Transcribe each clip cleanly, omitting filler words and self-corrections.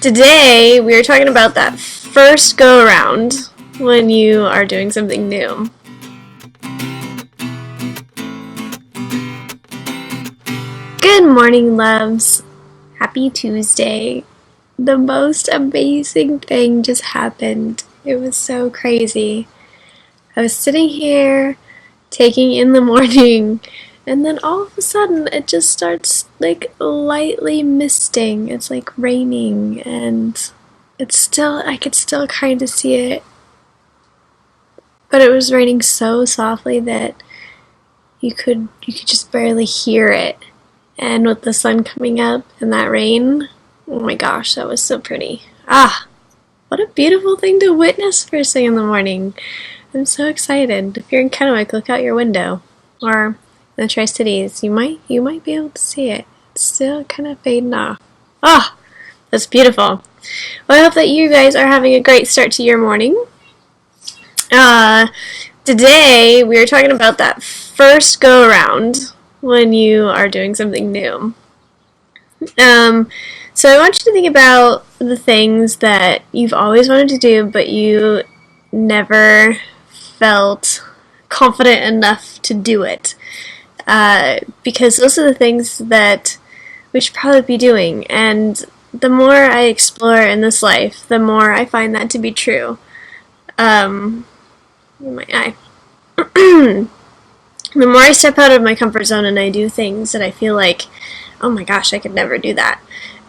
Today, we are talking about that first go around when you are doing something new. Good morning, loves. Happy Tuesday. The most amazing thing just happened. It was so crazy. I was sitting here taking in the morning, and then all of a sudden it just starts like lightly misting. It's like raining, and I could still kind of see it, but it was raining so softly that you could just barely hear it. And with the sun coming up and that rain, oh my gosh, that was so pretty. What a beautiful thing to witness first thing in the morning. I'm so excited. If you're in Kennewick, look out your window. Or in the Tri-Cities, you might be able to see it. It's still kind of fading off. That's beautiful. Well, I hope that you guys are having a great start to your morning. Today, we are talking about that first go around when you are doing something new. So I want you to think about the things that you've always wanted to do, but you never felt confident enough to do it. Because those are the things that we should probably be doing. And the more I explore in this life, the more I find that to be true. In my eye. The more I step out of my comfort zone and I do things that I feel like, oh my gosh, I could never do that.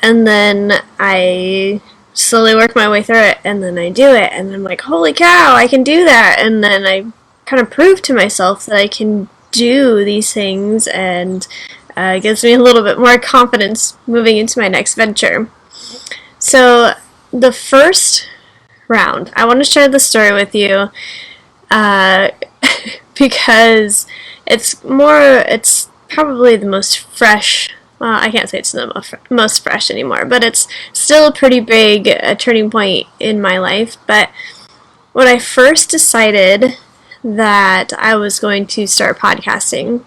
And then I slowly work my way through it, and then I do it, and I'm like, holy cow, I can do that. And then I kind of prove to myself that I can do these things, and it gives me a little bit more confidence moving into my next venture. So the first round, I want to share the story with you because it's probably the most fresh. Well, I can't say it's the most fresh anymore, but it's still a pretty big turning point in my life. But when I first decided that I was going to start podcasting,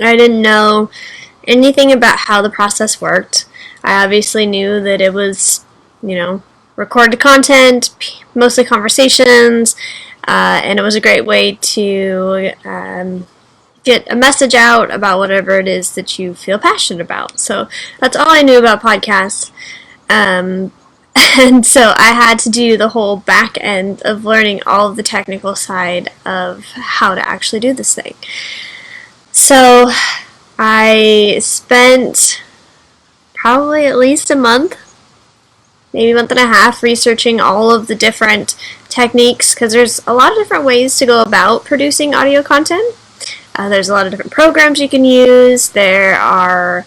I didn't know anything about how the process worked. I obviously knew that it was, recorded content, mostly conversations, and it was a great way to get a message out about whatever it is that you feel passionate about. So that's all I knew about podcasts. And so I had to do the whole back end of learning all of the technical side of how to actually do this thing. So I spent probably at least a month, maybe a month and a half, researching all of the different techniques, because there's a lot of different ways to go about producing audio content. There's a lot of different programs you can use. There are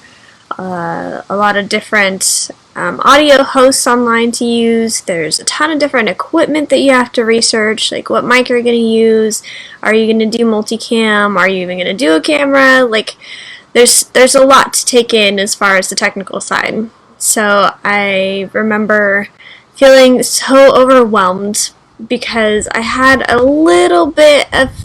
a lot of different audio hosts online to use. There's a ton of different equipment that you have to research, like what mic are you going to use? Are you going to do multicam? Are you even going to do a camera? Like, there's a lot to take in as far as the technical side. So I remember feeling so overwhelmed because I had a little bit of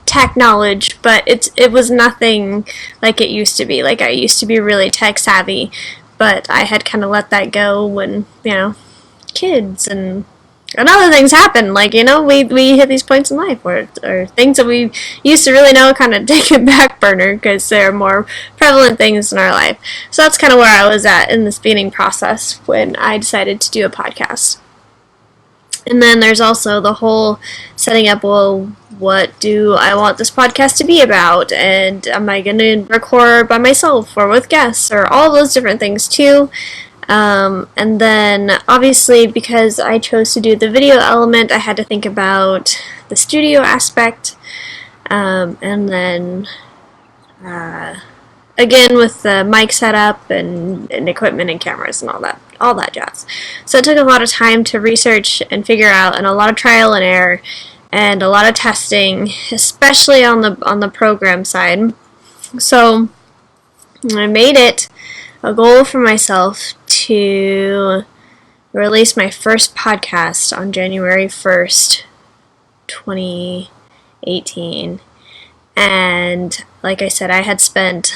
tech knowledge, but it was nothing like it used to be. Like, I used to be really tech savvy, but I had kind of let that go when, kids and other things happen. Like, we hit these points in life where or things that we used to really know kind of take a back burner because they're more prevalent things in our life. So that's kind of where I was at in this beginning process when I decided to do a podcast. And then there's also the whole setting up, well, what do I want this podcast to be about? And am I going to record by myself or with guests or all those different things too? And then obviously, because I chose to do the video element, I had to think about the studio aspect. And then again with the mic setup and equipment and cameras and all that jazz. So it took a lot of time to research and figure out, and a lot of trial and error and a lot of testing, especially on the program side. So I made it a goal for myself to release my first podcast on January 1st, 2018. And like I said, I had spent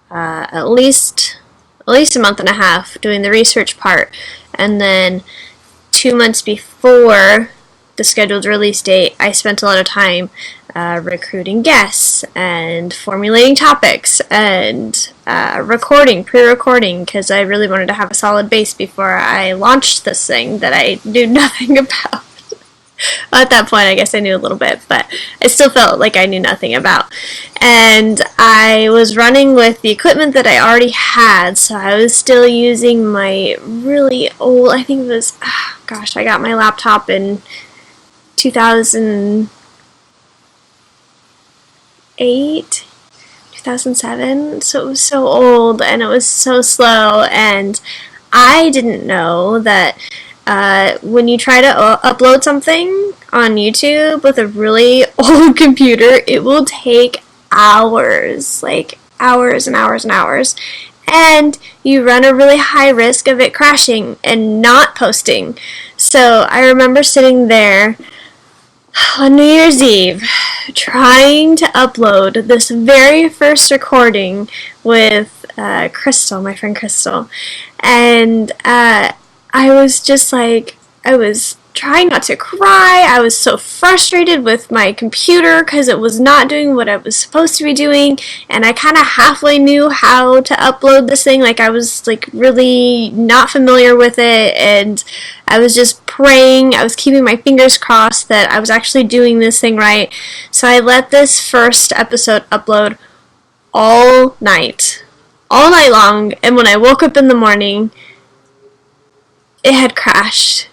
at least at least a month and a half doing the research part, and then 2 months before the scheduled release date, I spent a lot of time recruiting guests and formulating topics and pre-recording, because I really wanted to have a solid base before I launched this thing that I knew nothing about. At that point, I guess I knew a little bit, but I still felt like I knew nothing about. And I was running with the equipment that I already had, so I was still using my really old, I think it was, I got my laptop in 2008, 2007, so it was so old and it was so slow, and I didn't know that when you try to upload something on YouTube with a really old computer, it will take hours, like hours and hours and hours, and you run a really high risk of it crashing and not posting. So I remember sitting there on New Year's Eve trying to upload this very first recording with Crystal, my friend Crystal, and I was just like, I was trying not to cry. I was so frustrated with my computer because it was not doing what I was supposed to be doing, and I kind of halfway knew how to upload this thing. Like, I was like really not familiar with it, and I was just praying. I was keeping my fingers crossed that I was actually doing this thing right. So I let this first episode upload all night long, and when I woke up in the morning, it had crashed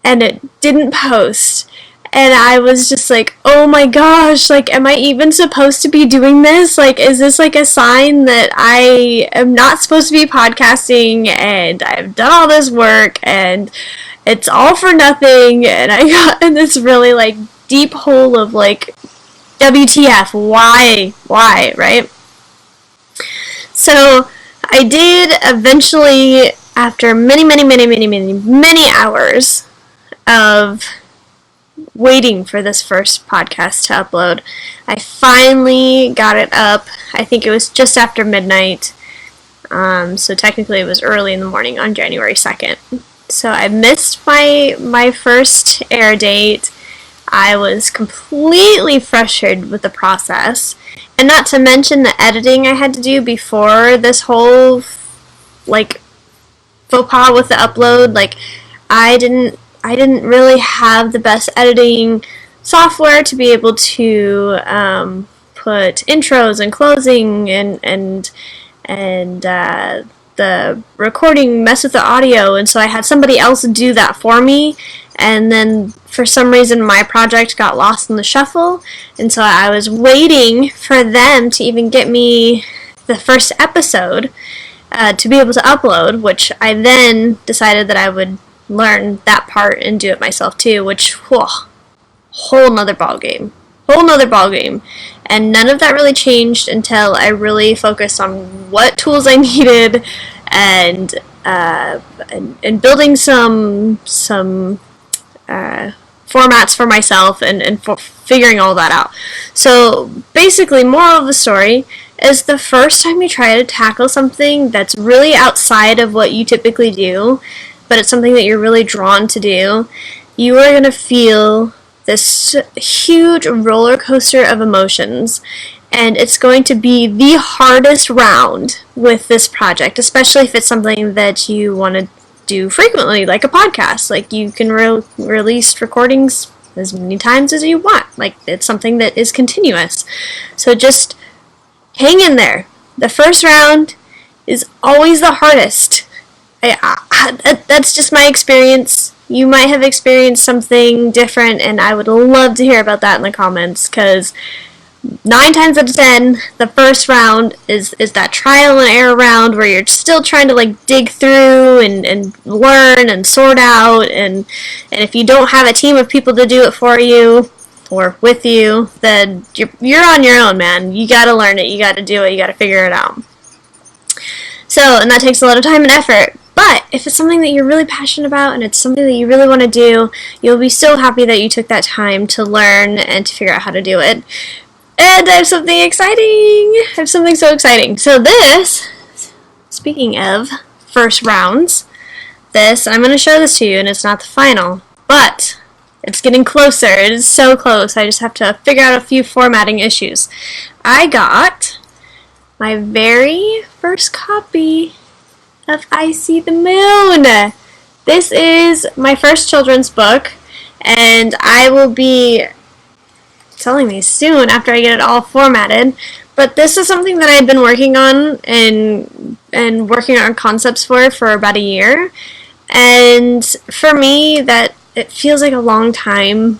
and it didn't post, and I was just like, oh my gosh, like, am I even supposed to be doing this? Like, is this like a sign that I am not supposed to be podcasting and I've done all this work and it's all for nothing? And I got in this really like deep hole of like, WTF, why, right? So I did eventually, after many hours of waiting for this first podcast to upload, I finally got it up. I think it was just after midnight, so technically it was early in the morning on January 2nd. So I missed my first air date. I was completely frustrated with the process, and not to mention the editing I had to do before this whole like faux pas with the upload. Like, I didn't really have the best editing software to be able to put intros and closing and the recording mess with the audio, and so I had somebody else do that for me, and then for some reason my project got lost in the shuffle, and so I was waiting for them to even get me the first episode to be able to upload, which I then decided that I would learn that part and do it myself too, which, whole nother ballgame. And none of that really changed until I really focused on what tools I needed and building some formats for myself and figuring all that out. So basically, moral of the story is, the first time you try to tackle something that's really outside of what you typically do, but it's something that you're really drawn to do, you are going to feel this huge roller coaster of emotions, and it's going to be the hardest round with this project, especially if it's something that you want to do frequently, like a podcast. Like, you can release recordings as many times as you want. Like, it's something that is continuous. So just hang in there. The first round is always the hardest. That's just my experience. You might have experienced something different, and I would love to hear about that in the comments, because 9 times out of 10, the first round is that trial and error round where you're still trying to like dig through and learn and sort out, and if you don't have a team of people to do it for you or with you, then you're on your own, man. You gotta learn it, you gotta do it, you gotta figure it out. So, and that takes a lot of time and effort. But if it's something that you're really passionate about and it's something that you really want to do, you'll be so happy that you took that time to learn and to figure out how to do it. And I have something exciting! I have something so exciting. So this speaking of first rounds, I'm going to show this to you, and it's not the final, but it's getting closer. It is so close. I just have to figure out a few formatting issues. I got my very first copy of I See the Moon. This is my first children's book, and I will be selling these soon after I get it all formatted. But this is something that I've been working on and working on concepts for about a year. And for me, that it feels like a long time,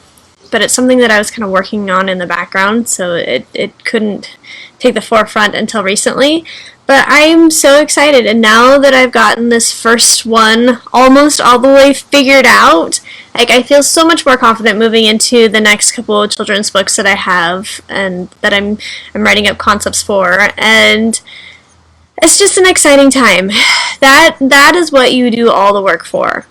but it's something that I was kind of working on in the background, so it couldn't take the forefront until recently. But I'm so excited, and now that I've gotten this first one almost all the way figured out, like, I feel so much more confident moving into the next couple of children's books that I have and that I'm writing up concepts for, and it's just an exciting time. That is what you do all the work for.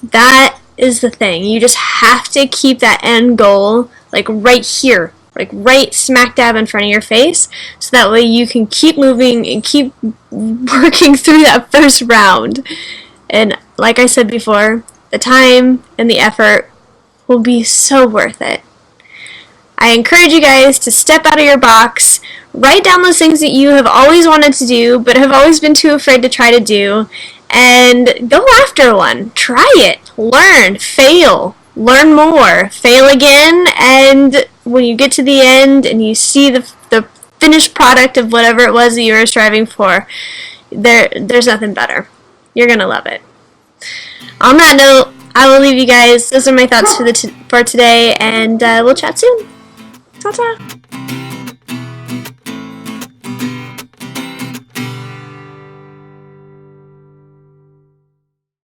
That is the thing. You just have to keep that end goal like right here, like right smack dab in front of your face, so that way you can keep moving and keep working through that first round. And like I said before, the time and the effort will be so worth it. I encourage you guys to step out of your box, write down those things that you have always wanted to do but have always been too afraid to try to do, and go after one. Try it. Learn. Fail. Learn more. Fail again, and when you get to the end and you see the finished product of whatever it was that you were striving for, there's nothing better. You're going to love it. On that note, I will leave you guys. Those are my thoughts for today, and we'll chat soon. Ta-ta!